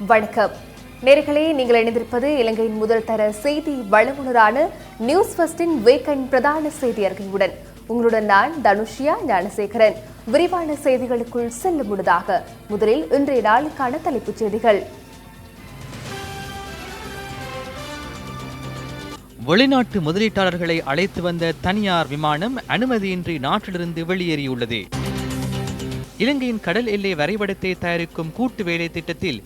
வணக்கம் நேயர்களே, நீங்கள் இணைந்திருப்பது இலங்கையின் முதல் தர செய்தி வழங்குனரான நியூஸ் ஃபர்ஸ்டின் வீக்கெண்ட் பிரதான செய்தி அறிக்கையுடன். உங்களுடன் நான் தனுஷியா ஞானசேகரன். விரிவான செய்திகளுக்குள் செல்ல முன்னதாக முதலில் இன்றைய நாளுக்கான தலைப்புச் செய்திகள். வெளிநாட்டு முதலீட்டாளர்களை அழைத்து வந்த தனியார் விமானம் அனுமதியின்றி நாட்டிலிருந்து வெளியேறியுள்ளது. இலங்கையின் கடல் எல்லை வரைபடத்தை தயாரிக்கும் கூட்டு வேலை திட்டத்தில்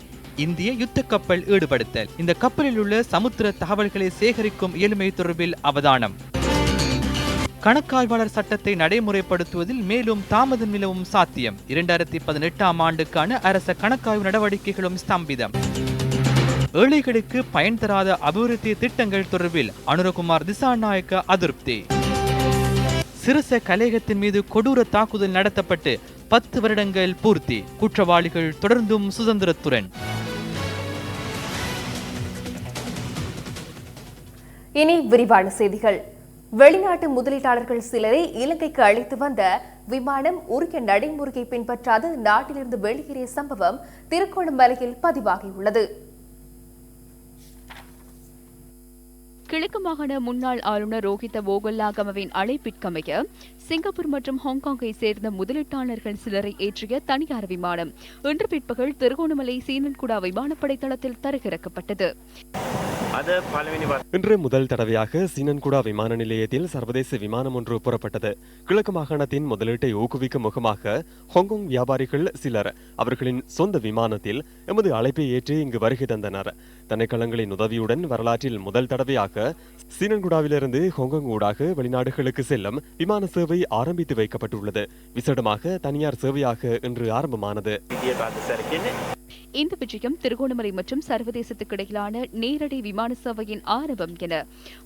இந்திய யுத்த கப்பல் ஈடுபடுத்தல். இந்த கப்பலில் உள்ள சமுத்திர தகவல்களை சேகரிக்கும் இயலுமை தொடர்பில் அவதானம். கணக்காய்வாளர் சட்டத்தை நடைமுறைப்படுத்துவதில் மேலும் தாமதம் நிலவும் சாத்தியம். 2018ஆம் ஆண்டுக்கான அரச கணக்காய்வு நடவடிக்கைகளும் ஸ்தம்பிதம். ஏழைகளுக்கு பயன் தராத அபிவிருத்தி திட்டங்கள் தொடர்பில் அனுரகுமார் திசாநாயக்க அதிருப்தி. சிறுச கலையகத்தின் மீது கொடூர தாக்குதல் நடத்தப்பட்டு 10 வருடங்கள் பூர்த்தி. குற்றவாளிகள் தொடர்ந்தும் சுதந்திரத்துடன். இனி விரிவான செய்திகள். வெளிநாட்டு முதலீட்டாளர்கள் சிலரை இலங்கைக்கு அழைத்து வந்த விமானம் உரிய நடைமுறையை பின்பற்றாது நாட்டிலிருந்து வெளியேறிய சம்பவம் திருகோணமலையில் பதிவாகியுள்ளது. கிழக்கு மாகாண முன்னாள் ஆளுநர் ரோஹித வோகல்லாகமவின் அழைப்பிற்கமைய சிங்கப்பூர் மற்றும் ஹாங்காங்கை சேர்ந்த முதலீட்டாளர்கள் சிலரை ஏற்றிய தனியார் விமானம் இன்று பிற்பகல் திருகோணமலை சீனன்குடா விமானப்படை தளத்தில் தரையிறக்கப்பட்டது. இன்று முதல் தடவையாக சீனன்குடா விமான நிலையத்தில் சர்வதேச விமானம் ஒன்று புறப்பட்டது. கிழக்கு மாகாணத்தின் முதலீட்டை ஊக்குவிக்கும் முகமாக ஹாங்காங் வியாபாரிகள் சிலர் அவர்களின் சொந்த விமானத்தில் எமது அழைப்பை ஏற்று இங்கு வருகை தந்தனர். திணைக்களங்களின் உதவியுடன் வரலாற்றில் முதல் தடவையாக சீனன்குடாவிலிருந்து ஹாங்காங் ஊடாக வெளிநாடுகளுக்கு செல்லும் விமான சேவை ஆரம்பித்து வைக்கப்பட்டுள்ளது. விசேடமாக தனியார் சேவையாக இன்று ஆரம்பமானது. இந்த விஜயம் திருகோணமலை மற்றும் சர்வதேசத்துக்கு இடையிலான நேரடி விமான சேவையின் ஆரம்பம் என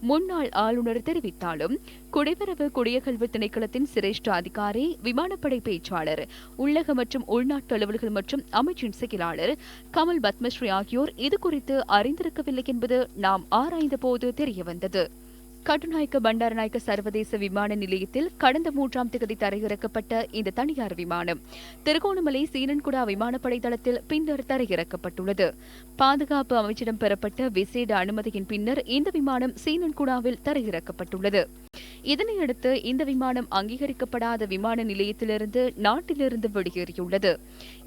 முன்னாள் ஆளுநர் தெரிவித்தாலும் குடிவரவு குடியகல்வு திணைக்களத்தின் சிரேஷ்ட அதிகாரி, விமானப்படை பேச்சாளர், உள்ளக மற்றும் உள்நாட்டு அலுவல்கள் மற்றும் அமைச்சின் செயலாளர் கமல் பத்மஸ்ரீ ஆகியோர் இதுகுறித்து அறிந்திருக்கவில்லை என்பது நாம் ஆராய்ந்த போது தெரியவந்தது. கட்டுநாயக்க பண்டாரநாயக்க சர்வதேச விமான நிலையத்தில் கடந்த 3ஆம் தேதி தரையிறக்கப்பட்ட இந்த தனியார் விமானம் திருகோணமலை சீனன்குடா விமானப்படை தளத்தில் பின்னர் தரையிறக்கப்பட்டுள்ளது. பாதுகாப்பு அமைச்சிடம் பெறப்பட்ட விசேட அனுமதியின் பின்னர் இந்த விமானம் சீனன்குடாவில் தரையிறக்கப்பட்டுள்ளது. இதனையடுத்து இந்த விமானம் அங்கீகரிக்கப்படாத விமான நிலையத்திலிருந்து நாட்டிலிருந்து வெளியேறியுள்ளது.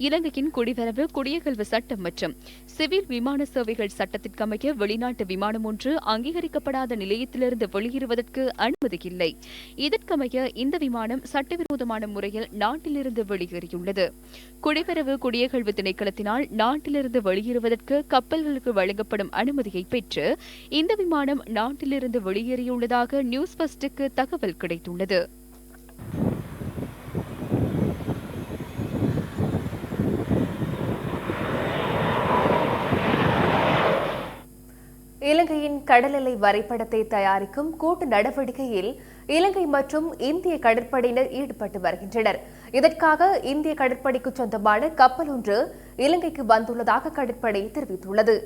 இலங்கையின் குடிவரவு குடியகல்வு சட்டம் மற்றும் சிவில் விமான சேவைகள் சட்டத்திற்கமைய வெளிநாட்டு விமானம் ஒன்று அங்கீகரிக்கப்படாத நிலையத்திலிருந்து வெளியேறுவதற்கு அனுமதி இல்லை. இதற்கமைய இந்த விமானம் சட்டவிரோதமான முறையில் நாட்டிலிருந்து வெளியேறியுள்ளது. குடிவரவு குடியகல்வு திணைக்களத்தினால் நாட்டிலிருந்து வெளியேறுவதற்கு கப்பல்களுக்கு வழங்கப்படும் அனுமதியை பெற்று இந்த விமானம் நாட்டிலிருந்து வெளியேறியுள்ளதாக நியூஸ் ஃபர்ஸ்டுக்கு தகவல் கிடைத்துள்ளது. இலங்கையின் கடல் எல்லை வரைபடத்தை தயாரிக்கும் கூட்டு நடவடிக்கையில் இலங்கை மற்றும் இந்திய கடற்படையினர் ஈடுபட்டு வருகின்றனர். இதற்காக இந்திய கடற்படைக்கு சொந்தமான கப்பல் ஒன்று இலங்கைக்கு வந்துள்ளதாக கடற்படை தெரிவித்துள்ளது.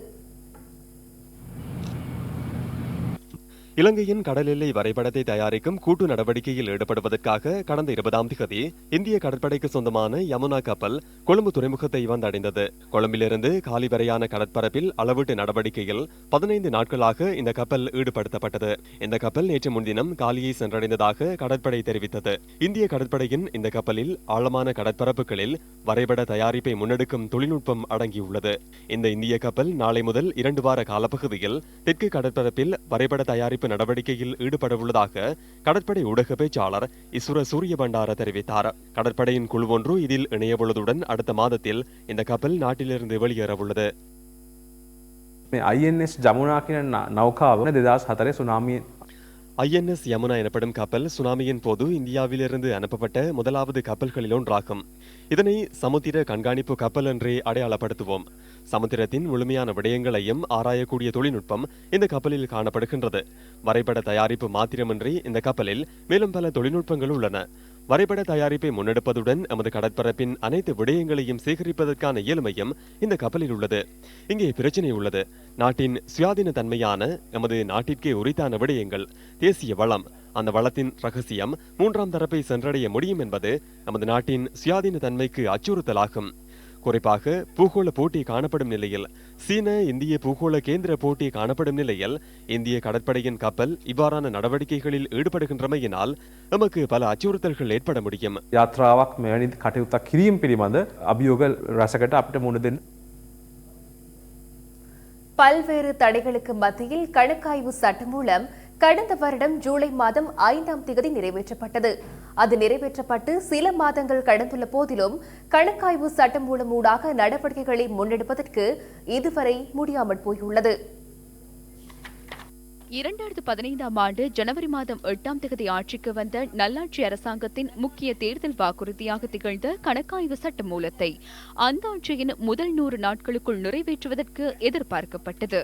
இலங்கையின் கடல் எல்லை வரைபடத்தை தயாரிக்கும் கூட்டு நடவடிக்கையில் ஈடுபடுவதற்காக கடந்த 20ஆம் தேதி இந்திய கடற்படைக்கு சொந்தமான யமுனா கப்பல் கொழும்பு துறைமுகத்தை வந்தடைந்தது. கொழும்பிலிருந்து காலி வரையான கடற்பரப்பில் அளவீட்டு நடவடிக்கையில் 15 நாட்களாக இந்த கப்பல் ஈடுபடுத்தப்பட்டது. இந்த கப்பல் நேற்று முன்தினம் காலியை சென்றடைந்ததாக கடற்படை தெரிவித்தது. இந்திய கடற்படையின் இந்த கப்பலில் ஆழமான கடற்பரப்புகளில் வரைபட தயாரிப்பை முன்னெடுக்கும் தொழில்நுட்பம் அடங்கியுள்ளது. இந்த இந்திய கப்பல் நாளை முதல் 2 வார காலப்பகுதியில் தெற்கு கடற்பரப்பில் வரைபட தயாரிப்பு நடவடிக்கையில் ஈடுபட உள்ளதாக கடற்படை ஊடக பேச்சாளர் இசுர சூரிய பண்டார தெரிவித்தார். கடற்படையின் குழு ஒன்று இதில் இணையவுள்ளதுடன் அடுத்த மாதத்தில் இந்த கப்பல் நாட்டிலிருந்து வெளியேற உள்ளது. INS ஜமுனா நௌகாව 2004 சுனாமி INS யமுனா எனப்படும் கப்பல் சுனாமியின் போது இந்தியாவிலிருந்து அனுப்பப்பட்ட முதலாவது கப்பல்களில் ஒன்றாகும். இதனை சமுத்திர கண்காணிப்பு கப்பல் என்றே அடையாளப்படுத்துவோம். சமுத்திரத்தின் முழுமையான விடயங்களையும் ஆராயக்கூடிய தொழில்நுட்பம் இந்த கப்பலில் காணப்படுகின்றது. வரைபட தயாரிப்பு மாத்திரமின்றி இந்த கப்பலில் மேலும் பல தொழில்நுட்பங்கள் உள்ளன. வரைபட தயாரிப்பை முன்னெடுப்பதுடன் எமது கடற்பரப்பின் அனைத்து விடயங்களையும் சேகரிப்பதற்கான இயலுமையும் இந்த கப்பலில் உள்ளது. இங்கே பிரச்சனை உள்ளது. நாட்டின் சுயாதீன தன்மையான எமது நாட்டிற்கே உரித்தான விடயங்கள், தேசிய வளம், அந்த வளத்தின் ரகசியம் 3ஆம் தரப்பை சென்றடைய முடியும் என்பது நமது நாட்டின் சுயாதீன தன்மைக்கு அச்சுறுத்தலாகும். குறிப்பாக பூகோள போட்டி காணப்படும் நிலையில் சீன இந்திய பூகோள கேந்திர போட்டி காணப்படும் நிலையில் இந்திய கடற்படையின் கப்பல் இவ்வாறான நடவடிக்கைகளில் ஈடுபடுகின்றமையினால் நமக்கு பல அச்சுறுத்தல்கள் ஏற்பட முடியும். යාත්‍රාවක් මෙවැනි කටයුත්තක් කිරීම පිළිබඳ අභියෝග රැසකට අපිට මුහුණ දෙන්න. பல்வேறு தடைகளுக்கு மத்தியில் கணக்காய்வு சட்டம் மூலம் கடந்த வருடம் ஜூலை மாதம் 5ஆம் தேதி நிறைவேற்றப்பட்டது. அது நிறைவேற்றப்பட்டு சில மாதங்கள் கடந்துள்ள போதிலும் கணக்காய்வு சட்டம் மூலம் ஊடாக நடவடிக்கைகளை முன்னெடுப்பதற்கு இதுவரை முடியாமல் போயுள்ளது. 2015ஆம் ஆண்டு ஜனவரி மாதம் 8ஆம் தேதி ஆட்சிக்கு வந்த நல்லாட்சி அரசாங்கத்தின் முக்கிய தேர்தல் வாக்குறுதியாக திகழ்ந்த கணக்காய்வு சட்ட மூலத்தை அந்த ஆட்சியின் முதல் 100 நாட்களுக்குள் நிறைவேற்றுவதற்கு எதிர்பார்க்கப்பட்டது.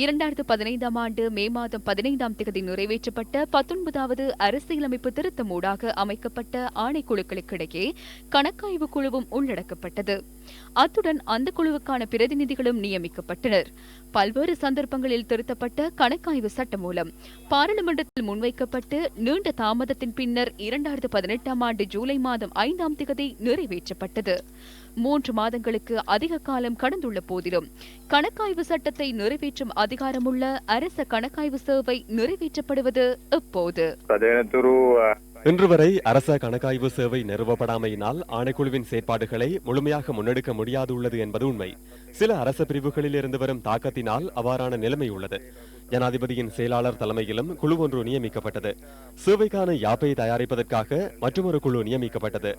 2015ஆம் ஆண்டு மே மாதம் 15ஆம் தேதி நிறைவேற்றப்பட்ட 19வது அரசியலமைப்பு திருத்தம் ஊடாக அமைக்கப்பட்ட ஆணைக்குழுக்களுக்கிடையே கணக்காய்வு குழுவும் உள்ளடக்கப்பட்டது. அத்துடன் அந்த குழுவுக்கான பிரதிநிதிகளும் நியமிக்கப்பட்டனர். பல்வேறு சந்தர்ப்பங்களில் திருத்தப்பட்ட கணக்காய்வு சட்ட மூலம் பாராளுமன்றத்தில் முன்வைக்கப்பட்டு நீண்ட தாமதத்தின் பின்னர் 2018ஆம் ஆண்டு ஜூலை மாதம் 5ஆம் தேதி நிறைவேற்றப்பட்டது. 3 மாதங்களுக்கு அதிக காலம் கடந்துள்ள போதிலும் கணக்காய்வு சட்டத்தை நிறைவேற்றும் அதிகாரமுள்ள அரச கணக்காய்வு சேவை நிறைவேற்றப்படுவது எப்போது? இன்று வரை அரச கணக்காய்வு சேவை நிறுவப்படாமையினால் ஆணைக்குழுவின் செயற்பாடுகளை முழுமையாக முன்னெடுக்க முடியாதுள்ளது என்பது உண்மை. சில அரச பிரிவுகளில் இருந்து வரும் தாக்கத்தினால் அவ்வாறான நிலைமை உள்ளது. ஜனாதிபதியின் செயலாளர் தலைமையிலும் குழு ஒன்று நியமிக்கப்பட்டது. சேவைக்கான யாப்பை தயாரிப்பதற்காக மற்றொரு குழு நியமிக்கப்பட்டது.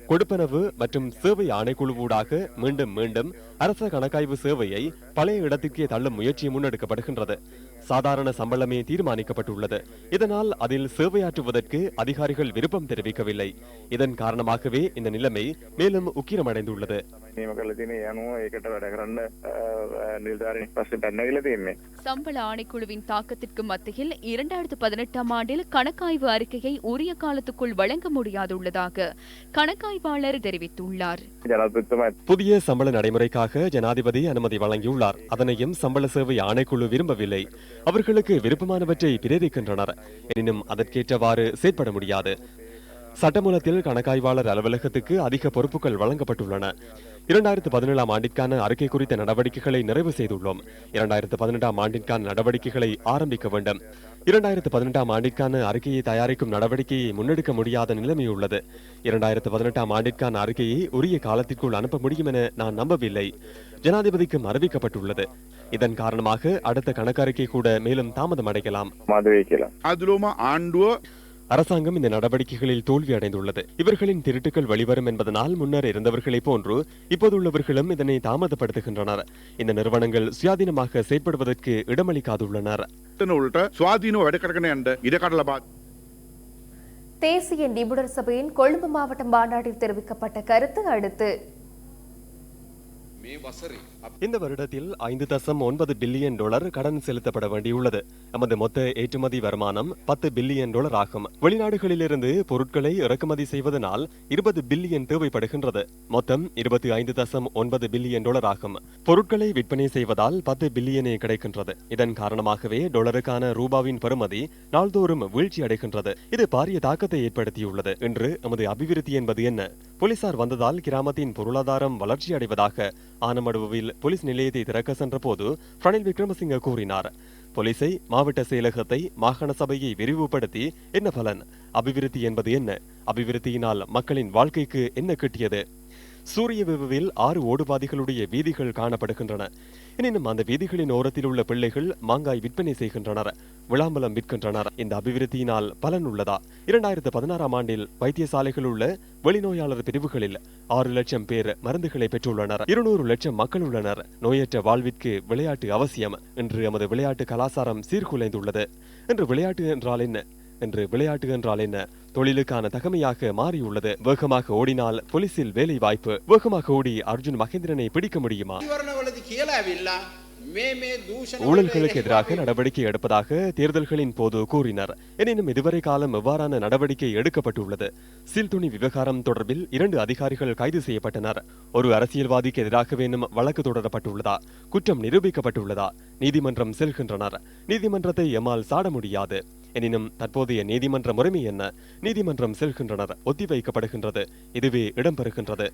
கொடுப்பனவு மற்றும் சேவை ஆணைக்குழுவூடாக மீண்டும் மீண்டும் அரச கணக்காய்வு சேவையை பழைய இடத்திற்கே தள்ளும் முயற்சி முன்னெடுக்கப்படுகின்றது. சாதாரண சம்பளமே தீர்மானிக்கப்பட்டுள்ளது. இதனால் அதில் சேவையாற்றுவதற்கு அதிகாரிகள் விருப்பம் தெரிவிக்கவில்லை. இதன் காரணமாகவே இந்த நிலைமை மேலும் உக்கிரமடைந்துள்ளது. சம்பள ஆணைக்குழுவின் தாக்கத்திற்கு மத்தியில் 2018ஆம் ஆண்டில் கணக்காய்வு அறிக்கையை உரிய காலத்துக்குள் வழங்க முடியாதுள்ளதாக கணக்காய்வாளர் தெரிவித்துள்ளார். புதிய சம்பள நடைமுறைக்காக ஜனாதிபதி அனுமதி வழங்கியுள்ளார். அதனையும் சம்பள சேவை ஆணைக்குழு விரும்பவில்லை. அவர்களுக்கு விருப்பமானவற்றை பிரேரிக்கின்றனர். எனினும் அதற்கேற்றவாறு செயற்பட முடியாது. சட்டமூலத்தில் கணக்காய்வாளர் அலுவலகத்துக்கு அதிக பொறுப்புகள் வழங்கப்பட்டுள்ளன. 2017ஆம் ஆண்டிற்கான அறிக்கை குறித்த நடவடிக்கைகளை நிறைவு செய்துள்ளோம். 2018ஆம் ஆண்டிற்கான நடவடிக்கைகளை ஆரம்பிக்க வேண்டும். 2018ஆம் ஆண்டிற்கான அறிக்கையை தயாரிக்கும் நடவடிக்கையை முன்னெடுக்க முடியாத நிலைமை உள்ளது. 2018ஆம் ஆண்டிற்கான அறிக்கையை உரிய காலத்திற்குள் அனுப்ப முடியும் என நான் நம்பவில்லை. ஜனாதிபதிக்கும் அறிவிக்கப்பட்டுள்ளது. இதன் காரணமாக அடுத்த கணக்கறிக்கை கூட மேலும் தாமதம் அடையலாம். அரசாங்கம் இந்த நடவடிக்கைகளில் தோல்வி அடைந்துள்ளது. இவர்களின் திருட்டுக்கள் வெளிவரும் என்பதனால் முன்னர் இருந்தவர்களை போன்று இப்போதுள்ளவர்களும் இதனை தாமதப்படுத்துகின்றனர். இந்த நிறுவனங்கள் சுயாதீனமாக செயற்படுவதற்கு இடமளிக்காதுள்ளனர். தேசிய நிபுணர் சபையின் கொழும்பு மாவட்ட மாநாட்டில் தெரிவிக்கப்பட்ட கருத்து அடுத்து. இந்த வருடத்தில் 5.9 பில்லியன் டாலர் கடன் செலுத்தப்பட வேண்டியுள்ளது. நமது மொத்த ஏற்றுமதி வருமானம் 10 பில்லியன் டாலர் ஆகும். வெளிநாடுகளிலிருந்து பொருட்களை இறக்குமதி செய்வதனால் 20 பில்லியன் தேவைப்படுகின்றது. மொத்தம் 25.9 பில்லியன் டாலர் ஆகும். பொருட்களை விற்பனை செய்வதால் 10 பில்லியனே கிடைக்கின்றது. இதன் காரணமாகவே டாலருக்கான ரூபாவின் பெறுமதி நாள்தோறும் வீழ்ச்சி அடைகின்றது. இது பாரிய தாக்கத்தை ஏற்படுத்தியுள்ளது. இன்று நமது அபிவிருத்தி என்பது என்ன? போலீசார் வந்ததால் கிராமத்தின் பொருளாதாரம் வளர்ச்சி அடைவதாக ஆனமடுவில் போலீஸ் நிலையத்தை திறக்க சென்ற போது ரணில் விக்ரமசிங்க கூறினார். போலீஸை, மாவட்ட செயலகத்தை, மாகாண சபையை விரிவுபடுத்தி என்ன பலன்? அபிவிருத்தி என்பது என்ன? அபிவிருத்தியினால் மக்களின் வாழ்க்கைக்கு என்ன கிட்டியது? சூரிய விபவில் 6 ஓடுபாதைகளுடைய வீதிகள் காணப்படுகின்றன. எனினும் அந்த வீதிகளின் ஓரத்தில் உள்ள பிள்ளைகள் மாங்காய் விற்பனை செய்கின்றனர், விளாம்பலம் விற்கின்றனர். இந்த அபிவிருத்தியினால் பலன் உள்ளதா? 2016ஆம் ஆண்டில் வைத்தியசாலைகள் உள்ள வெளிநோயாளர் பிரிவுகளில் 6 லட்சம் பேர் மருந்துகளை பெற்றுள்ளனர். 200 லட்சம் மக்கள் உள்ளனர். நோயற்ற வாழ்விற்கு விளையாட்டு அவசியம். இன்று எமது விளையாட்டு கலாச்சாரம் சீர்குலைந்துள்ளது. இன்று விளையாட்டு என்றால் என்ன? தொழிலுக்கான தகமையாக மாறியுள்ளது. வேகமாக ஓடினால் போலீசில் வேலை வாய்ப்பு. வேகமாக ஓடி அர்ஜுன் மகேந்திரனை பிடிக்க முடியுமா? ஊழல்களுக்கு எதிராக நடவடிக்கை எடுப்பதாக தேர்தல்களின் போது கூறினர். எனினும் இதுவரை காலம் எவ்வாறான நடவடிக்கை எடுக்கப்பட்டுள்ளது? சீல்துணி விவகாரம் தொடர்பில் 2 அதிகாரிகள் கைது செய்யப்பட்டனர். ஒரு அரசியல்வாதிக்கு எதிராக வேணும் வழக்கு தொடரப்பட்டுள்ளதா? குற்றம் நிரூபிக்கப்பட்டுள்ளதா? நீதிமன்றம் செல்கின்றனர். நீதிமன்றத்தை எம்மால் சாட முடியாது. எனினும் தற்போதைய நீதிமன்ற முறைமை என்ன? நீதிமன்றம் செல்கின்றனர், ஒத்திவைக்கப்படுகின்றது. இதுவே இடம்பெறுகின்றது.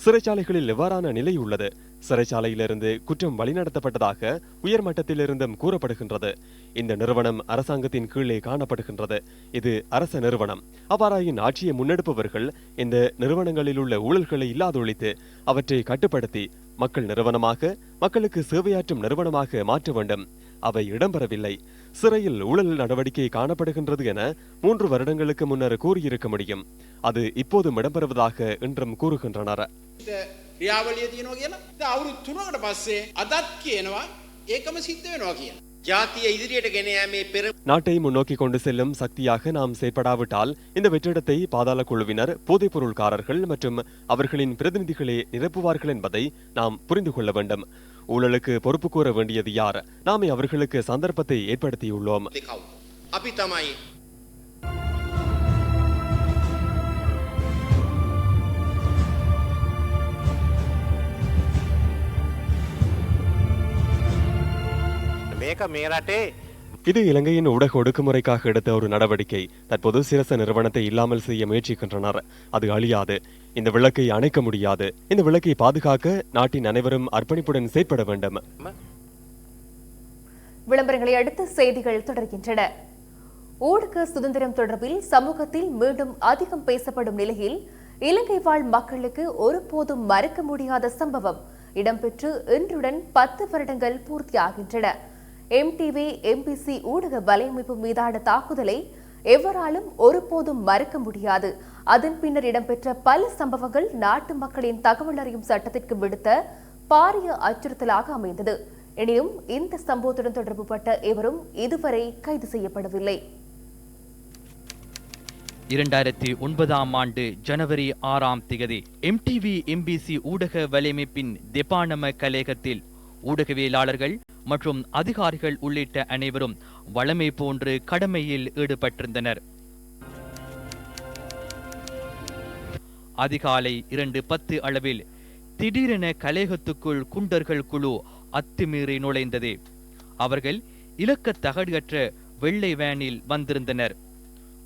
சிறைச்சாலைகளில் எவ்வாறான நிலை உள்ளது? சிறைச்சாலையிலிருந்து குற்றம் வழிநடத்தப்பட்டதாக உயர்மட்டத்திலிருந்தும் கூறப்படுகின்றது. இந்த நிறுவனம் அரசாங்கத்தின் கீழே காணப்படுகின்றது. இது அரச நிறுவனம். அவ்வாறாயின் ஆட்சியை முன்னெடுப்பவர்கள் இந்த நிறுவனங்களில் உள்ள ஊழல்களை இல்லாதொழித்து அவற்றை கட்டுப்படுத்தி மக்கள் நிறுவனமாக, மக்களுக்கு சேவையாற்றும் நிறுவனமாக மாற்ற வேண்டும். அவை இடம்பெறவில்லை. சிறையில் ஊழல் நடவடிக்கை காணப்படுகின்றது என 3 வருடங்களுக்கு முன்னர் கூறியிருக்க முடியும். அது இப்போதும் இடம்பெறுவதாக இன்றும் கூறுகின்றனர். ක්‍රියාවලිය තියෙනවා කියලා. දැන් අවුරුදු 3කට පස්සේ අදත් කියනවා ඒකම සිද්ධ වෙනවා කියලා. ජාතිය ඉදිරියට ගෙන යාමේ පෙර நாட்டை முன்னோக்கி கொண்டு செல்லும் சக்தியாக நாம் செயற்படாவிட்டால் இந்த வெற்றிடத்தை பாதாள குழுவினர், போதைப்பொருள்காரர்கள் மற்றும் அவர்களின் பிரதிநிதிகளே நிரப்புவார்கள் என்பதை நாம் புரிந்து கொள்ள வேண்டும். ஊழலுக்கு பொறுப்பு கூற வேண்டியது யார்? நாமே அவர்களுக்கு சந்தர்ப்பத்தை ஏற்படுத்தியுள்ளோம். අපි තමයි මේක මේ රටේ இது இலங்கையின் ஊடக ஒடுக்குமுறைக்காக எடுத்த ஒரு நடவடிக்கை. தற்போது சிரச நிறுவனத்தை இல்லாமல் செய்ய முயற்சிக்கின்றனர். அது அழியாது. இந்த விளக்கை அணைக்க முடியாது. இந்த விளக்கை பாதுகாக்க நாட்டின் அனைவரும் அர்ப்பணிப்புடன் செயற்பட வேண்டும். விளம்பரங்களை அடுத்து செய்திகள் தொடர்கின்றன. ஊடக சுதந்திரம் தொடர்பில் சமூகத்தில் மீண்டும் அதிகம் பேசப்படும் நிலையில் இலங்கை வாழ் மக்களுக்கு ஒருபோதும் மறக்க முடியாத சம்பவம் இடம்பெற்று இன்றுடன் 10 வருடங்கள் பூர்த்தியாகின்றன. MTV MBC ஊடக வலையமைப்பு மீதான தாக்குதலை எவராலும் ஒருபோதும் மறக்க முடியாது. அதன் பின்னர் இடம்பெற்ற பல சம்பவங்கள் நாட்டு மக்களின் தகவல் அறியும் சட்டத்திற்கு விடுத்த பாரிய அச்சுறுத்தலாக அமைந்தது. எனினும் இந்த சம்பவத்துடன் தொடர்புபட்ட எவரும் இதுவரை கைது செய்யப்படவில்லை. 2009ஆம் ஆண்டு ஜனவரி 6ஆம் தேதி MTV MBC ஊடக வலையமைப்பின் தெபானம கலேகத்தில் ஊடகவியலாளர்கள் மற்றும் அதிகாரிகள் உள்ளிட்ட அனைவரும் வழமை போன்று கடமையில் ஈடுபட்டிருந்தனர். அதிகாலை 2:10 அளவில் திடீரென கலேகத்துக்குள் குண்டர்கள் குழு அத்துமீறி நுழைந்தது. அவர்கள் இலக்க தகடற்ற வெள்ளை வேனில் வந்திருந்தனர்.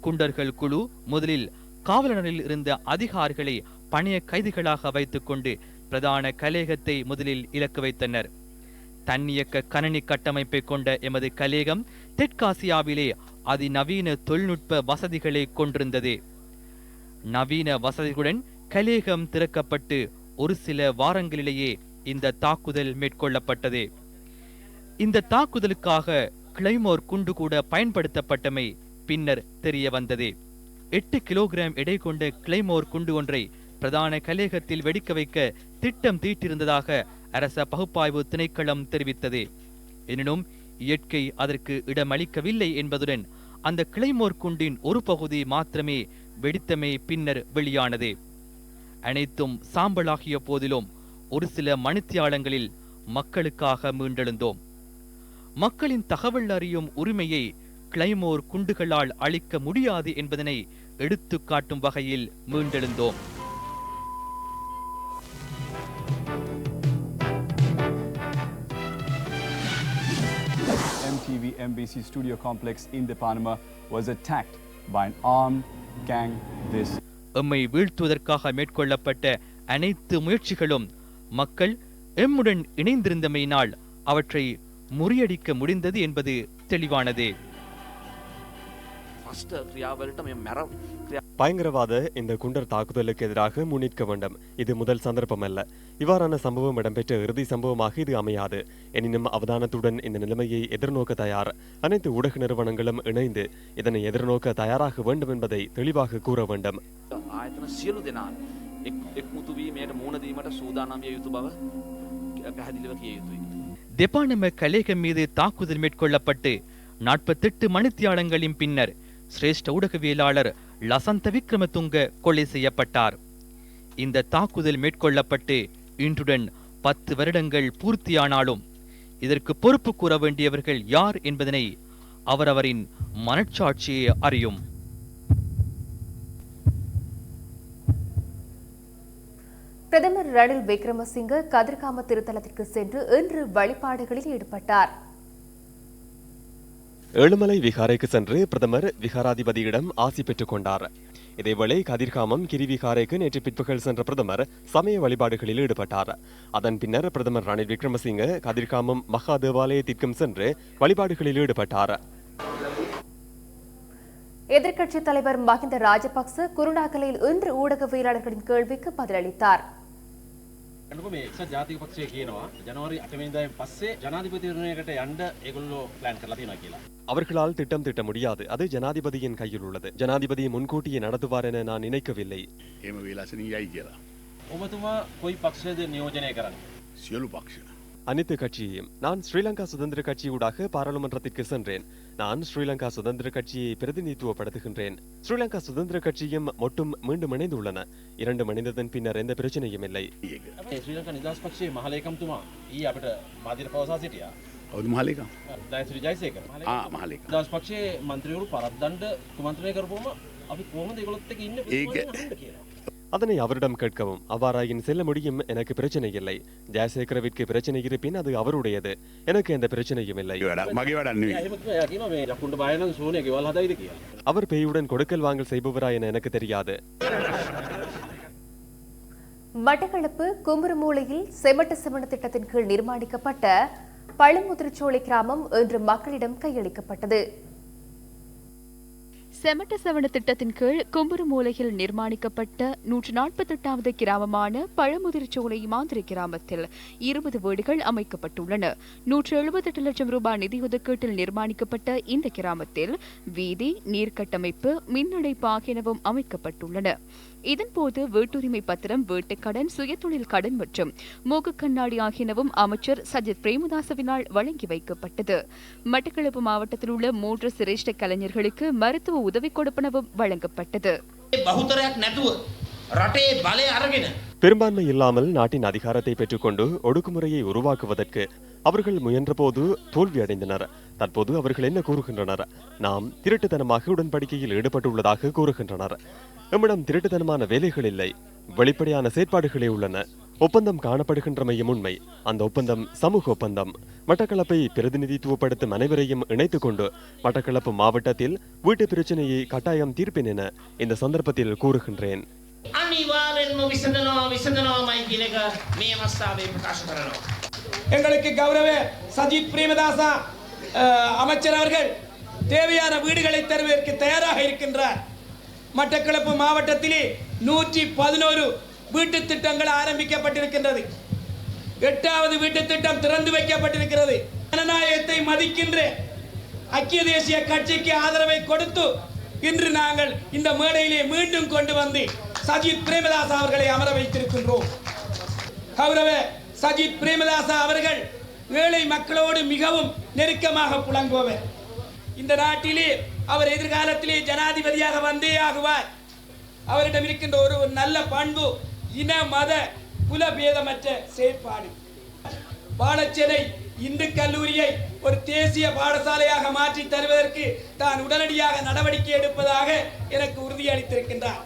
குண்டர்கள் குழு முதலில் காவலனில் இருந்த அதிகாரிகளை பணிய கைதிகளாக வைத்துக் கொண்டு பிரதான கலேகத்தை முதலில் இலக்கு வைத்தனர். தன்னியக்க கணனி கட்டமைப்பை கொண்ட எமது கலேகம் தெற்காசியாவிலே அதிநவீன தொழில்நுட்ப வசதிகளை கொண்டிருந்தது. நவீன வசதிகளுடன் கலேகம் திறக்கப்பட்டு ஒரு சில வாரங்களிலேயே இந்த தாக்குதல் மேற்கொள்ளப்பட்டது. இந்த தாக்குதலுக்காக கிளைமோர் குண்டு கூட பயன்படுத்தப்பட்டமை பின்னர் தெரிய வந்தது. 8 கிலோகிராம் எடை கொண்ட கிளைமோர் குண்டு ஒன்றை பிரதான கலேகத்தில் வெடிக்க வைக்க திட்டம் தீட்டிருந்ததாக அரச பகுப்பாய்வு திணைக்களம் தெரிவித்தது. எனினும் இயற்கை அதற்கு இடமளிக்கவில்லை என்பதுடன் அந்த கிளைமோர் குண்டின் ஒரு பகுதி மாத்திரமே வெடித்தமை பின்னர் வெளியானது. அனைத்தும் சாம்பலாகிய போதிலும் ஒரு சில மணித்தியாலங்களில் மக்களுக்காக மீண்டெழுந்தோம். மக்களின் தகவல் அறியும் உரிமையை கிளைமோர் குண்டுகளால் அளிக்க முடியாது என்பதனை எடுத்து காட்டும் வகையில் மீண்டெழுந்தோம். MTV MBC studio complex in Depanama was attacked by an armed gang this. எம்மை வீழ்த்துவதற்காக மேற்கொள்ளப்பட்ட அனைத்து முயற்சிகளும் மக்கள் எம்முடன் இணைந்திருந்தமையினால் அவற்றை முறியடிக்க முடிந்தது என்பது தெளிவானது. பயங்கரவாத இந்த குண்டர் தாக்குதலுக்கு எதிராக முன்னிற்க வேண்டும். இது முதல் சந்தர்ப்பம் அல்ல. இவ்வாறான சம்பவம் இடம்பெற்ற இறுதி சம்பவமாக இது அமையாது. எனினும் அவதானத்துடன் இந்த நிலைமையை எதிர்நோக்க தயார். அனைத்து ஊடக நிறுவனங்களும் இணைந்து இதனை எதிர்நோக்க தயாராக வேண்டும் என்பதை தெளிவாக கூற வேண்டும். தெபானம கலேகம் மீது தாக்குதல் மேற்கொள்ளப்பட்டு 48 மணித்தியாலங்களின் பின்னர் சிரேஷ்ட ஊடகவியலாளர் லசந்த விக்ரமதுங்க கொலை செய்யப்பட்டார். இந்த தாக்குதல் மேற்கொள்ளப்பட்டு இன்றுடன் 10 வருடங்கள் பூர்த்தியானாலும் இதற்கு பொறுப்பு கூற வேண்டியவர்கள் யார் என்பதனை அவரவரின் மனச்சாட்சியை அறியும். பிரதமர் ரணில் விக்ரமசிங்க கதிர்காம திருத்தலத்திற்கு சென்று இன்று வழிபாடுகளில் ஈடுபட்டார். ஏழுமலை விகாரைக்கு சென்று பிரதமர் விகாராதிபதியிடம் ஆசி பெற்றுக் கொண்டார். இதேவேளை கதிர்காமம் கிரிவிகாரைக்கு நேற்று பிற்பகல் சென்ற பிரதமர் சமய வழிபாடுகளில் ஈடுபட்டார். அதன் பின்னர் பிரதமர் ரணில் விக்ரமசிங்க கதிர்காமம் மகா தேவாலயத்திற்கும் சென்று வழிபாடுகளில் ஈடுபட்டார். எதிர்க்கட்சித் தலைவர் மஹிந்த ராஜபக்ச குருநாகலில் இன்று ஊடகவியலாளர்களின் கேள்விக்கு பதிலளித்தார். මේ එක්සත් ජාතික පක්ෂය කියනවා ජනවාරි 8 වෙනිදායින් පස්සේ ජනාධිපතිවරණයකට යන්න ඒගොල්ලෝ ප්ලෑන් කරලා තියෙනවා කියලා. அவர்களால் திட்டம் திட்ட முடியாது. அது ஜனாதிபதியின் கையில் உள்ளது. ஜனாதிபதி முன்கூட்டியே நடத்துவார் என நான் நினைக்கவில்லை. එහෙම වෙලාසනියයි කියලා. ඔබතුමා කොයි පක්ෂයද නියෝජනය කරන්නේ? සියලු පක්ෂ. அனைத்து கட்சியையும். நான் ஸ்ரீலங்கா சுதந்திர கட்சியூடாக பாராளுமன்றத்திற்கு சென்றேன். நான் ஸ்ரீலங்கா சுதந்திர கட்சியை பிரதிநிதித்துவப்படுத்துகின்றேன். ஸ்ரீலங்கா சுதந்திர கட்சியும் மொட்டும் மீண்டும் இணைந்துள்ளன. இரண்டும் இணைந்ததன் பின்னர் எந்த பிரச்சனையும் இல்லை. ශ්‍රී ලංකා නිදහස් පක්ෂයේ මහලේකම්තුමා ඊ අපිට මාධ්‍යට පවසා සිටියා. කවුද මහලේකම්? දයසිරි ජයසේකර. මහලේකම්. නිදහස් පක්ෂයේ മന്ത്രിවරු පරද්දන්න කුමන්ත්‍රණය කරපුවම අපි කොහොමද ඒගොල්ලොත් එක්ක ඉන්නේ කියලා. அதனை அவரிடம் கேட்கவும். அவ்வாறாயின் செல்ல முடியும், எனக்கு பிரச்சனை இல்லை. ஜெயசேகரவிற்கு பிரச்சனை இருப்பின் அது அவருடையது. எனக்கு எந்த பிரச்சனையும் இல்லை. அவர் பேயுடன் கொடுக்கல் வாங்கல் செய்பவரா என எனக்கு தெரியாது. மட்டக்களப்பு கும்புறுமூலையில் செமட்ட திட்டத்தின் கீழ் நிர்மாணிக்கப்பட்ட பழமுதிர்ச்சோலை கிராமம் இன்று மக்களிடம் கையளிக்கப்பட்டது. செமட்ட செவன திட்டத்தின் கீழ் கும்புறுமூலையில் நிர்மாணிக்கப்பட்ட 148வது கிராமமான பழமுதிர்ச்சோலை மாந்திரி கிராமத்தில் 20 வீடுகள் அமைக்கப்பட்டுள்ளன. 178 லட்சம் ரூபாய் நிதி ஒதுக்கீட்டில் நிர்மாணிக்கப்பட்ட இந்த கிராமத்தில் வீதி, நீர்கட்டமைப்பு, மின்னணைப்பு ஆகியனவும் அமைக்கப்பட்டுள்ளன. இதன்போது வீட்டுரிமை பத்திரம், வீட்டுக்கடன், சுயதொழில் கடன் மற்றும் மூக்கு கண்ணாடி ஆகியனவும் அமைச்சர் சஜித் பிரேமதாசவினால் வழங்கி வைக்கப்பட்டது. மட்டக்களப்பு மாவட்டத்தில் உள்ள 3 சிரேஷ்ட கலைஞர்களுக்கு மருத்துவ உதவி கொடுப்பனவும் வழங்கப்பட்டது. பெரும்பான்மை இல்லாமல் நாட்டின் அதிகாரத்தை பெற்றுக்கொண்டு ஒடுக்குமுறையை உருவாக்குவதற்கு அவர்கள் முயன்றபோது தோல்வியடைந்தனர். தற்போது அவர்கள் என்ன கூறுகின்றனர்? நாம் திருட்டுத்தனமாக உடன்படிக்கையில் ஈடுபட்டுள்ளதாக கூறுகின்றனர். நம்மிடம் திருட்டுத்தனமான வேலைகள் இல்லை, வெளிப்படையான செயற்பாடுகளே உள்ளன. ஒப்பந்தம் காணப்படுகின்றமையும் உண்மை. அந்த ஒப்பந்தம் சமூக ஒப்பந்தம். மட்டக்களப்பை பிரதிநிதித்துவப்படுத்தும் அனைவரையும் இணைத்துக் கொண்டு மட்டக்களப்பு மாவட்டத்தில் வீட்டு பிரச்சனையை கட்டாயம் தீர்ப்பேன் என இந்த சந்தர்ப்பத்தில் கூறுகின்றேன். எங்களுக்கு கௌரவ சஜித் பிரேமதாசா அமைச்சர் அவர்கள் தேவையான வீடுகளை தருவதற்கு தயாராக இருக்கின்றார். மட்டக்களப்பு மாவட்டத்திலே 111 வீட்டு திட்டங்கள் ஆரம்பிக்கப்பட்டிருக்கின்றது. 8வது வீட்டு திட்டம் திறந்து வைக்கப்பட்டிருக்கிறது. ஜனநாயகத்தை மதிக்கின்ற ஐக்கிய தேசிய கட்சிக்கு ஆதரவை கொடுத்து இன்று நாங்கள் இந்த மேடையிலே மீண்டும் கொண்டு வந்து சஜித் பிரேமதாசா அவர்களை அமர வைத்திருக்கின்றோம். கௌரவ சஜித் பிரேமதாசா அவர்கள் ஏழை மக்களோடு மிகவும் நெருக்கமாக புலங்குபவர். இந்த நாட்டிலே அவர் எதிர்காலத்திலே ஜனாதிபதியாக வந்தே ஆகுவார். அவரிடம் இருக்கின்ற ஒரு நல்ல பண்பு இன மத குல பேதமற்ற செயற்பாடு. பாலச்சேனை இந்து கல்லூரியை ஒரு தேசிய பாடசாலையாக மாற்றி தருவதற்கு தான் உடனடியாக நடவடிக்கை எடுப்பதாக எனக்கு உறுதியளித்திருக்கின்றார்.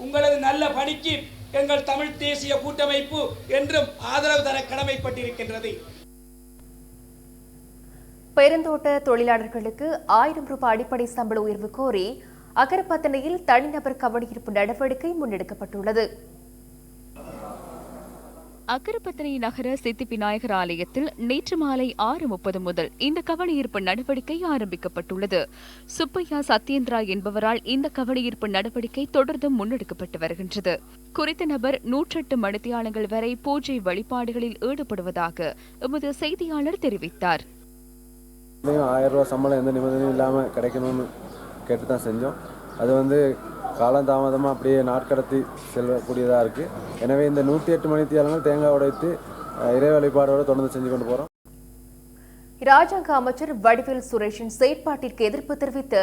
உங்களது நல்ல பணிக்கு எங்கள் தமிழ் தேசிய கூட்டமைப்பு என்றும் ஆதரவு தர கடமைப்பட்டிருக்கின்றது. பெருந்தோட்ட தொழிலாளர்களுக்கு 1000 ரூபாய் அடிப்படை சம்பள உயர்வு கோரி அகரப்பத்தனையில் தனிநபர் கவனஈர்ப்பு நடவடிக்கை முன்னெடுக்கப்பட்டுள்ளது. அக்கரப்பத்தனை நகர சித்தி விநாயகர் ஆலயத்தில் நேற்று மாலை 6:30 முதல் இந்த கவனஈர்ப்பு நடவடிக்கை ஆரம்பிக்கப்பட்டுள்ளது. சுப்பையா சத்யேந்திரா என்பவரால் இந்த கவனஈர்ப்பு நடவடிக்கை தொடர்ந்து முன்னெடுக்கப்பட்டு வருகின்றது. குறித்த நபர் 108 மணித்தியாலங்கள் வரை பூஜை வழிபாடுகளில் ஈடுபடுவதாக எமது செய்தியாளர் தெரிவித்தார். 1000 ரூபாய் சம்பளம் எந்த நிபந்தனையும் இல்லாமல் கிடைக்கணும்னு கேட்டு தான் செஞ்சோம். அது காலந்தாமதமாக அப்படியே நாட்கடத்தி செல்லக்கூடியதாக இருக்குது. எனவே இந்த 108 மணித்தியாலங்கள் தேங்காய் உடைத்து இறை வழிபாடோடு தொடர்ந்து செஞ்சு கொண்டு போகிறோம். இராஜாங்க அமைச்சர் வடிவேல் சுரேஷின் செயற்பாட்டிற்கு எதிர்ப்பு தெரிவித்து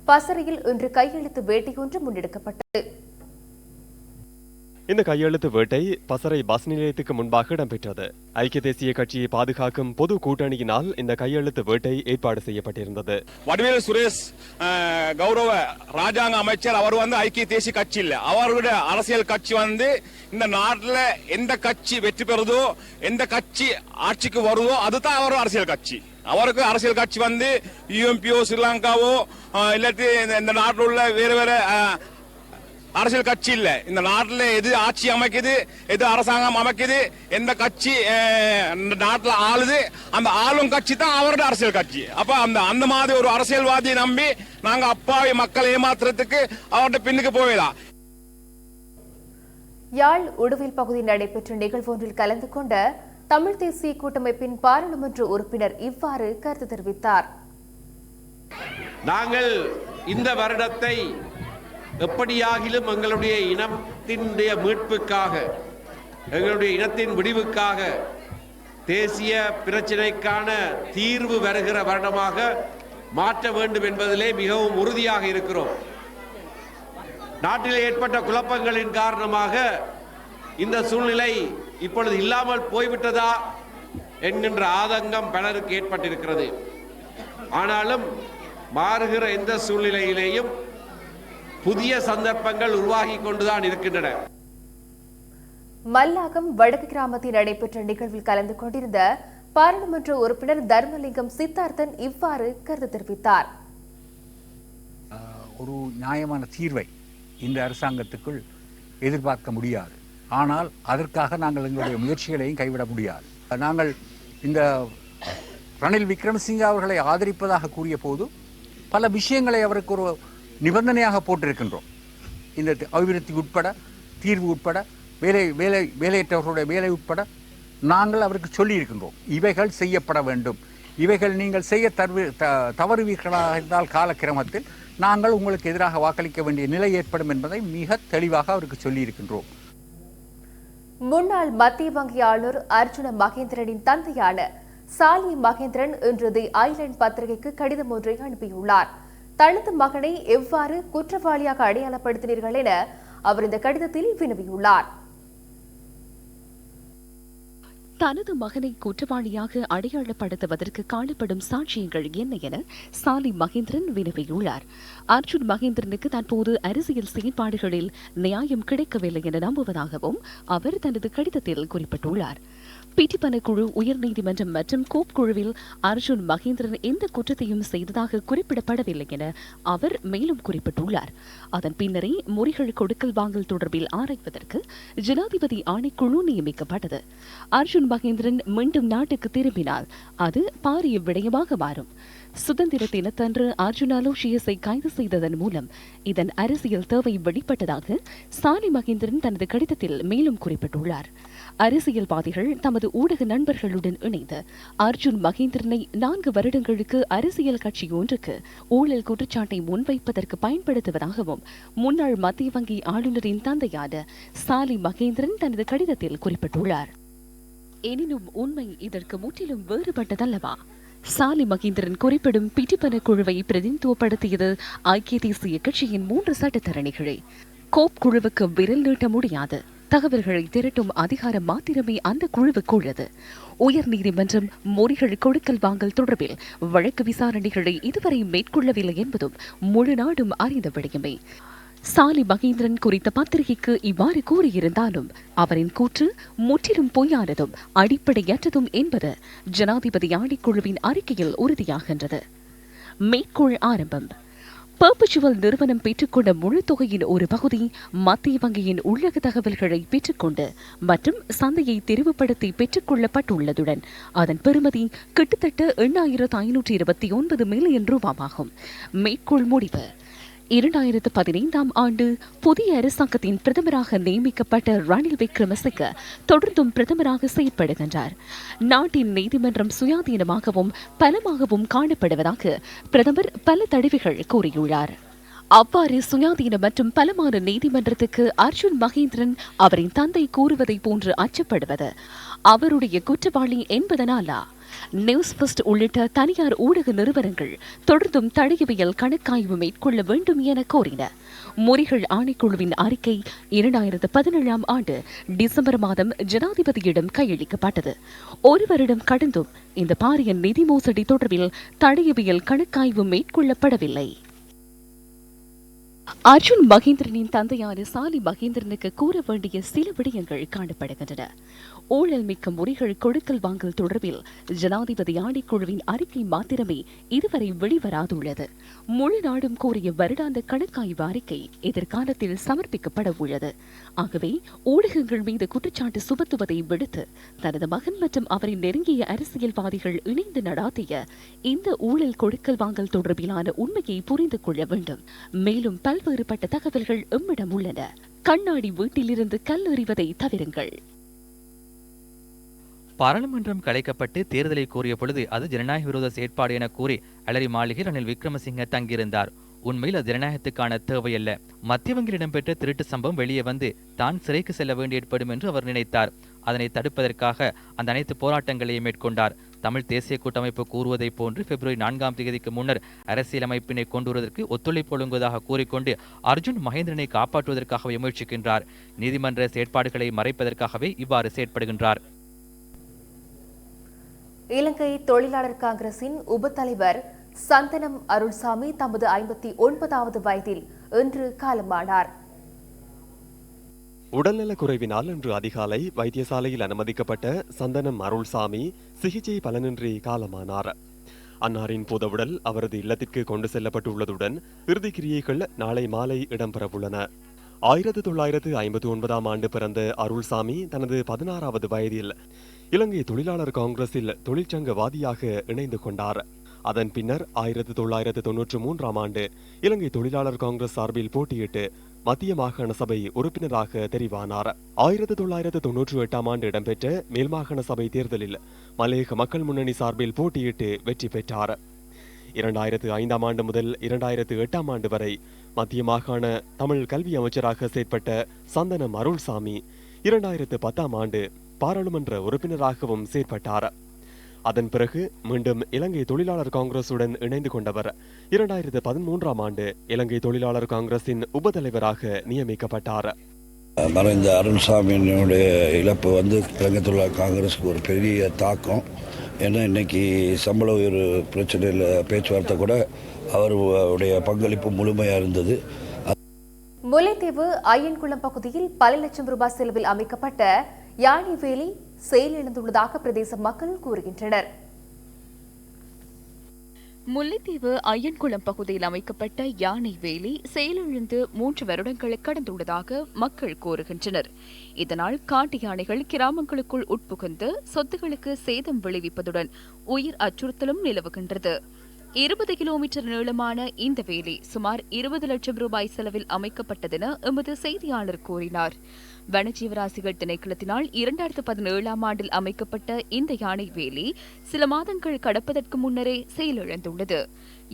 பசறையில் இன்று கையெழுத்து வேட்டை ஒன்று முன்னெடுக்கப்பட்டது. இந்த கையெழுத்து வேட்டை பசறை பஸ் நிலையத்துக்கு முன்பாக இடம்பெற்றது. ஐக்கிய தேசிய கட்சியை பாதுகாக்கும் பொது கூட்டணியினால் இந்த கையெழுத்து வேட்டை ஏற்பாடு செய்யப்பட்டிருந்தது. வடிவேல் சுரேஷ் கௌரவ ராஜாங்க அமைச்சர் அவர் ஐக்கிய தேசிய கட்சி இல்ல, அவருடைய அரசியல் கட்சி இந்த நாட்டில் எந்த கட்சி வெற்றி பெறுதோ, எந்த கட்சி ஆட்சிக்கு வருதோ அதுதான் அவர் அரசியல் கட்சி. அவருக்கு அரசியல் கட்சி யூஎம்பிஓ, ஸ்ரீலங்காவோ இல்லாட்டி இந்த நாட்டில் உள்ள வேறு வேறு அரசியல் கட்சி இல்ல. இந்த நாட்டில் எது ஆட்சி அமைக்குது, எது அரசாங்கம் அமைக்குது, எந்த கட்சி நாட்டில் ஆளுது, அந்த ஆளும் கட்சி தான் அவரோட அரசியல் கட்சி. அப்ப அந்த மாதிரி ஒரு அரசியல்வாதியை நம்பி நாங்க அப்பாவி மக்களை ஏமாத்துறதுக்கு அவர்கிட்ட பின்னுக்கு போயிடலாம். யாழ் உடுவில் பகுதியில் நடைபெற்ற நிகழ்வு ஒன்றில் கலந்து கொண்ட தமிழ் தேசிய கூட்டமைப்பின் பாராளுமன்ற உறுப்பினர் இவ்வாறு கருத்து தெரிவித்தார். நாங்கள் இந்த வருடத்தை எப்படியாகிலும் எங்களுடைய இனத்தினுடைய மீட்புக்காக, எங்களுடைய இனத்தின் விடிவுக்காக, தேசிய பிரச்சினைக்கான தீர்வு வருகிற வருடமாக மாற்ற வேண்டும் என்பதிலே மிகவும் உறுதியாக இருக்கிறோம். நாட்டில் ஏற்பட்ட குழப்பங்களின் காரணமாக இந்த சூழ்நிலை இப்பொழுது இல்லாமல் போய்விட்டதா என்கின்ற ஆதங்கம் பலருக்கு ஏற்பட்டிருக்கிறது. ஆனாலும் மாறுகிற எந்த சூழ்நிலையிலேயும் புதிய சந்தர்ப்பங்கள் உருவாகி கொண்டுதான் இருக்கின்றன. மல்லாகம் வடக்கு கிராமத்தில் நடைபெற்ற நிகழ்வில் கலந்து கொண்டிருந்த பாராளுமன்ற உறுப்பினர் தர்மலிங்கம் சித்தார்த்தன் இவ்வாறு கருத்து தெரிவித்தார். ஒரு நியாயமான தீர்வை இந்த அரசாங்கத்துக்குள் எதிர்பார்க்க முடியாது. ஆனால் அதற்காக நாங்கள் எங்களுடைய முயற்சிகளையும் கைவிட முடியாது. நாங்கள் இந்த ரணில் விக்ரமசிங்கே அவர்களை ஆதரிப்பதாக கூறிய போது பல விஷயங்களை அவருக்கு ஒரு நிபந்தனையாக போட்டிருக்கின்றோம். இந்த அபிவிருத்தி உட்பட, தீர்வு உட்பட, வேலையற்றவர்களுடைய வேலை உட்பட நாங்கள் அவருக்கு சொல்லியிருக்கின்றோம், இவைகள் செய்யப்பட வேண்டும். இவைகள் நீங்கள் செய்ய தவறுவீர்களாக இருந்தால் காலக்கிரமத்தில் நாங்கள் உங்களுக்கு எதிராக வாக்களிக்க வேண்டிய நிலை ஏற்படும் என்பதை மிக தெளிவாக அவருக்கு சொல்லியிருக்கின்றோம். முன்னாள் மத்திய வங்கி ஆளுநர் அர்ஜுன மகேந்திரனின் தந்தையான சாலி மகேந்திரன் இன்று தி ஐலண்ட் பத்திரிகைக்கு கடிதம் ஒன்றை அனுப்பியுள்ளார். தனது மகனை எவ்வாறு குற்றவாளியாக அடையாளப்படுத்தினீர்கள் என அவர் இந்த கடிதத்தில் வினவியுள்ளார். தனது மகனை குற்றவாளியாக அடையாளப்படுத்துவதற்கு காணப்படும் சாட்சியங்கள் என்ன என சாலி மகேந்திரன் வினவியுள்ளார். அர்ஜுன் மகேந்திரனுக்கு தற்போது அரசியல் செயற்பாடுகளில் நியாயம் கிடைக்கவில்லை என நம்புவதாகவும் அவர் தனது கடிதத்தில் குறிப்பிட்டுள்ளார். பிட்டிப்பன குழு, உயர்நீதிமன்றம் மற்றும் கோப் குழுவில் அர்ஜுன் மகேந்திரன் எந்த குற்றத்தையும் செய்ததாக குறிப்பிடப்படவில்லை என அவர் மேலும் குறிப்பிட்டுள்ளார். அதன் பின்னரே முறைகள் கொடுக்கல் வாங்கல் தொடர்பில் ஆராய்வதற்கு ஜனாதிபதி ஆணைக்குழு நியமிக்கப்பட்டது. அர்ஜுன் மகேந்திரன் மீண்டும் நாட்டுக்கு திரும்பினால் அது பாரிய விடயமாக மாறும். சுதந்திர தினத்தன்று அர்ஜுன் அலோசியஸை கைது செய்ததன் மூலம் இதன் அரசியல் தேவை வெளிப்பட்டதாக சாலி மகேந்திரன் தனது கடிதத்தில் மேலும் குறிப்பிட்டுள்ளார். அரசியல்வாதிகள் தமது ஊடக நண்பர்களுடன் இணைந்து அர்ஜுன் மகேந்திரனை 4 வருடங்களுக்கு அரசியல் கட்சி ஒன்றுக்கு ஊழல் குற்றச்சாட்டை முன்வைப்பதற்கு பயன்படுத்துவதாகவும் முன்னாள் மத்திய வங்கி ஆளுநரின் தந்தையான சாலி மகேந்திரன் தனது கடிதத்தில் குறிப்பிட்டுள்ளார். எனினும் உண்மை இதற்கு முற்றிலும் வேறுபட்டதல்லவா? சாலி மகேந்திரன் குறிப்பிடும் பிட்டிப்பன குழுவை பிரதிநிதித்துவப்படுத்தியது ஐக்கிய தேசிய கட்சியின் 3 சட்டத்தரணிகளே. கோப் குழுவுக்கு விரல் நீட்ட முடியாது. தகவல்களை திரட்டும் அதிகாரம் மாத்திரமே அந்த குழுவுக்கு உள்ளது. உயர்நீதிமன்றம் முறைகள் கொடுக்கல் வாங்கல் தொடர்பில் வழக்கு விசாரணைகளை இதுவரை மேற்கொள்ளவில்லை என்பதும் முழு நாடும் அறிந்த விடயமே. சாலி மகேந்திரன் குறித்த பத்திரிகைக்கு இவ்வாறு கூறியிருந்தாலும் அவரின் கூற்று முற்றிலும் பொய்யானதும் அடிப்படையற்றதும் என்பது ஜனாதிபதி ஆணைக்குழுவின் அறிக்கையில் உறுதியாகின்றது. மேற்கோள் ஆரம்பம். பெர்பச்சுவல் நிறுவனம் பெற்றுக்கொண்ட முழு தொகையின் ஒரு பகுதி மத்திய வங்கியின் உள்ளக தகவல்களை பெற்றுக்கொண்டு மற்றும் சந்தையை தெரிவுபடுத்தி பெற்றுக்கொள்ளப்பட்டுள்ளதுடன் அதன் பெறுமதி கிட்டத்தட்ட 8,529 மில்லியன் ரூபாயாகும். மேற்கோள் முடிவு. 2015ஆம் ஆண்டு புதிய அரசாங்கத்தின் பிரதமராக நியமிக்கப்பட்ட ரணில் விக்ரமசிங்கே தொடர்ந்தும் பிரதமராக செயற்படுகின்றார். நாட்டின் நீதிமன்றம் சுயாதீனமாகவும் பலமாகவும் காணப்படுவதாக பிரதமர் பல தடவைகள் கூறியுள்ளார். அவ்வாறு சுயாதீன மற்றும் பலமான நீதிமன்றத்துக்கு அர்ஜுன் மகேந்திரன் அவரின் தந்தை கூறுவதை போன்று அச்சப்படுவது அவருடைய குற்றவாளி என்பதனாலா? நியூஸ் ஃபர்ஸ்ட் உள்ளிட்ட தனியார் ஊடக நிறுவனங்கள் தொடர்ந்தும் தடயவியல் கணக்காய்வு மேற்கொள்ள வேண்டும் என கோரின. முறைகள் ஆணைக்குழுவின் அறிக்கை 2017ஆம் ஆண்டு டிசம்பர் மாதம் ஜனாதிபதியிடம் கையளிக்கப்பட்டது. 1 வருடம் கடந்தும் இந்த பாரிய நிதி மோசடி தொடர்பில் தடயவியல் கணக்காய்வு மேற்கொள்ளப்படவில்லை. அர்ஜுன் மகேந்திரனின் தந்தையான சாலி மகேந்திரனுக்கு கூற வேண்டிய சில விடயங்கள் காணப்படுகின்றன. ஊழல் மிக்க முறைகள் கொடுக்கல் வாங்கல் தொடர்பில் ஜனாதிபதி ஆணைக்குழுவின் அறிக்கை மாத்திரமே இதுவரை வெளிவராதுள்ளது. முழு நாடும் கோரிய வருடாந்த கணக்காய்வு அறிக்கை எதிர்காலத்தில் சமர்ப்பிக்கப்பட உள்ளது. ஆகவே ஊடகங்கள் மீது குற்றச்சாட்டு சுமத்துவதை விடுத்து தனது மகன் மற்றும் அவரின் நெருங்கிய அரசியல்வாதிகள் இணைந்து நடாத்திய இந்த ஊழல் கொடுக்கல் வாங்கல் தொடர்பிலான உண்மையை புரிந்து கொள்ள வேண்டும். மேலும் பல்வேறுபட்ட தகவல்கள் எம்மிடம் உள்ளன. கண்ணாடி வீட்டிலிருந்து கல் எறிவதை தவிருங்கள். பாராளுமன்றம் கலைக்கப்பட்டு தேர்தலை கோரிய பொழுது அது ஜனநாயக விரோத செயற்பாடு என கூறி அலரி மாளிகை ரணில் விக்ரமசிங்க தங்கியிருந்தார். உண்மையில் அது ஜனநாயகத்துக்கான தேவையல்ல. மத்திய வங்கியில் இடம்பெற்ற திருட்டு சம்பவம் வெளியே வந்து தான் சிறைக்கு செல்ல வேண்டி ஏற்படும் என்று அவர் நினைத்தார். அதனை தடுப்பதற்காக அந்த அனைத்து போராட்டங்களையும் மேற்கொண்டார். தமிழ் தேசிய கூட்டமைப்பு கூறுவதை போன்று பிப்ரவரி 4 முன்னர் அரசியலமைப்பினை கொண்டுவருவதற்கு ஒத்துழைப்பு வழங்குவதாக கூறிக்கொண்டு அர்ஜுன் மகேந்திரனை காப்பாற்றுவதற்காகவே முயற்சிக்கின்றார். நீதிமன்ற செயற்பாடுகளை மறைப்பதற்காகவே இவ்வாறு செயற்படுகின்றார். இலங்கை தொழிலாளர் காங்கிரசின் உபத்தலைவர் சந்தனம் அருள்சாமி தமது 59வது வயதில் இன்று காலமானார். உடல்நலக் குறைவினால் இன்று அதிகாலை வைத்தியசாலையில் அனுமதிக்கப்பட்ட சந்தனம் அருள்சாமி சிகிச்சை பலனின்றி காலமானார். அன்னாரின் பூதவுடல் அவரது இல்லத்திற்கு கொண்டு செல்லப்பட்டுள்ளதுடன் இறுதி கிரியைகள் நாளை மாலை இடம்பெறவுள்ளன. 1959ஆம் ஆண்டு பிறந்த அருள்சாமி தனது 16வது வயதில் இலங்கை தொழிலாளர் காங்கிரஸில் தொழிற்சங்கவாதியாக இணைந்து கொண்டார். அதன் பின்னர் 1993ஆம் ஆண்டு இலங்கை தொழிலாளர் காங்கிரஸ் சார்பில் போட்டியிட்டு மத்திய மாகாண சபை உறுப்பினராக தெரிவானார். 1998ஆம் ஆண்டு இடம்பெற்ற மேல்மாகாண சபை தேர்தலில் மலையக மக்கள் முன்னணி சார்பில் போட்டியிட்டு வெற்றி பெற்றார். 2005ஆம் ஆண்டு முதல் 2008ஆம் ஆண்டு வரை மத்திய மாகாண தமிழ் கல்வி அமைச்சராக செயற்பட்ட சந்தனம் அருள்சாமி 2010ஆம் ஆண்டு பாராளுமன்ற உறுப்பினராகவும் செயற்பட்டார். அதன் பிறகு மீண்டும் இலங்கை தொழிலாளர் காங்கிரசுடன் இணைந்து கொண்டவர் 2013ஆம் ஆண்டு இலங்கை தொழிலாளர் காங்கிரசின் உபதலைவராக நியமிக்கப்பட்டார். மறைந்த அருள்சாமியினுடைய இழப்பு இலங்கை தொழிலாளர் காங்கிரஸுக்கு ஒரு பெரிய தாக்கம். ஏன்னா இன்னைக்கு சம்பள உயர்வு பிரச்சனையில் பேச்சுவார்த்தை கூட அவருடைய பங்களிப்பு முழுமையாக இருந்தது. முல்லைத்தீவு ஐயன்குளம் பகுதியில் பல லட்சம் ரூபாய் செலவில் அமைக்கப்பட்ட யானை வேலி செயலிழந்துள்ளதாக பிரதேச மக்கள் கூறுகின்றனர். முல்லைத்தீவு ஐயன்குளம் பகுதியில் அமைக்கப்பட்ட யானை வேலி செயலிழந்து 3 வருடங்கள் கடந்துள்ளதாக மக்கள் கூறுகின்றனர். இதனால் காட்டு யானைகள் கிராமங்களுக்குள் உட்புகுந்து சொத்துக்களுக்கு சேதம் விளைவிப்பதுடன் உயிர் அச்சுறுத்தலும் நிலவுகின்றது. 20 கிலோமீட்டர் நீளமான இந்த வேலி சுமார் 20 லட்சம் ரூபாய் செலவில் அமைக்கப்பட்டதென எமது செய்தியாளர் கூறினார். வனஜீவராசிகள் திணைக்களத்தினால் 2017ஆம் ஆண்டில் அமைக்கப்பட்ட இந்த யானை வேலி சில மாதங்கள் கடப்பதற்கு முன்னரே செயலிழந்துள்ளது.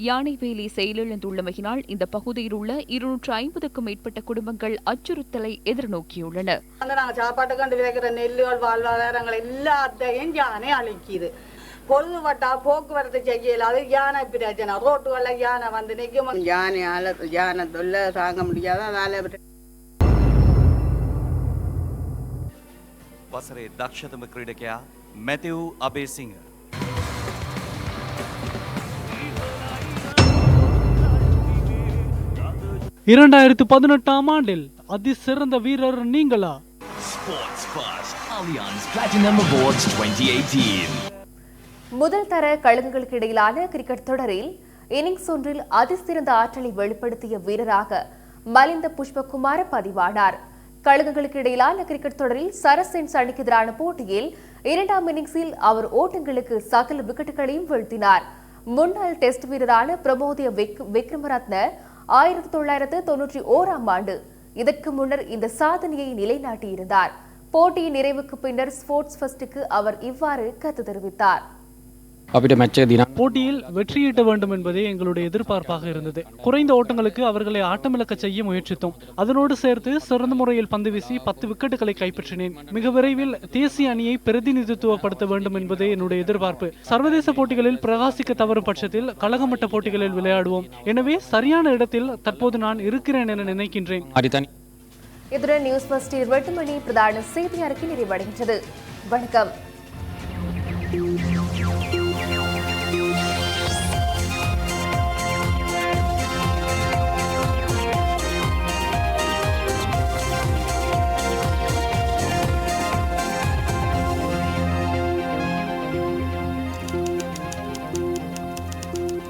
யானை வேலி செயலிழந்துள்ளமையினால் இந்த பகுதியில் உள்ள 250க்கும் மேற்பட்ட குடும்பங்கள் அச்சுறுத்தலை எதிர்நோக்கியுள்ளன. சாப்பாட்டு கண்டு விதைக்கிற நெல்லுகள் வாழ்வாதாரங்கள் எல்லாத்தையும் யானை அழிக்குது. பொழுதுபட்டா போக்குவரத்து செய்யல, அது யானை பிரச்சனை. ரோட்டுகள்ல யானை வந்து நிற்கும். யானை தொல்லை தாங்க முடியாத அதனால වසරේ දක්ෂතම ක්‍රීඩකයා මැතිව් අබේසිංහ. இரண்டாயிரத்து 18ஆம் ஆண்டில் அதிசிறந்த வீரர் நீங்களா? முதல் தர கழகங்களுக்கு இடையிலான கிரிக்கெட் தொடரில் இன்னிங்ஸ் ஒன்றில் அதிசிறந்த ஆற்றலை வெளிப்படுத்திய வீரராக மலிந்த புஷ்பகுமார பதிவானார். கழகங்களுக்கு இடையிலான கிரிக்கெட் தொடரில் சரசென்ஸ் அணிக்கு எதிரான போட்டியில் 2ஆம் இன்னிங்ஸில் அவர் ஓட்டங்களுக்கு சகல விக்கெட்டுகளையும் வீழ்த்தினார். முன்னாள் டெஸ்ட் வீரரான பிரமோதிய விக்ரமரத்ன 1991ஆம் ஆண்டு இதற்கு முன்னர் இந்த சாதனையை நிலைநாட்டியிருந்தார். போட்டியின் நிறைவுக்கு பின்னர் ஸ்போர்ட்ஸ் ஃபர்ஸ்டுக்கு அவர் இவ்வாறு கருத்து தெரிவித்தார். போட்டியில் வெற்றியீட்ட வேண்டும் என்பதே எங்களுடைய எதிர்பார்ப்பாக இருந்தது. குறைந்த ஓட்டங்களுக்கு அவர்களை ஆட்டமிழக்க செய்ய முயற்சித்தோம். அதனோடு சேர்த்து சிறந்த முறையில் பந்து வீசி 10 விக்கெட்டுகளை கைப்பற்றினேன். மிக விரைவில் தேசிய அணியை பிரதிநிதித்துவப்படுத்த வேண்டும் என்பதே என்னுடைய எதிர்பார்ப்பு. சர்வதேச போட்டிகளில் பிரகாசிக்க தவறும் பட்சத்தில் கழகமட்ட போட்டிகளில் விளையாடுவோம். எனவே சரியான இடத்தில் தற்போது நான் இருக்கிறேன் என நினைக்கின்றேன். இதுடன் நியூஸ் ஃபர்ஸ்ட் 8 மணி பிரதான செய்தி அறிக்கை நிறைவடைகின்றது. வணக்கம்.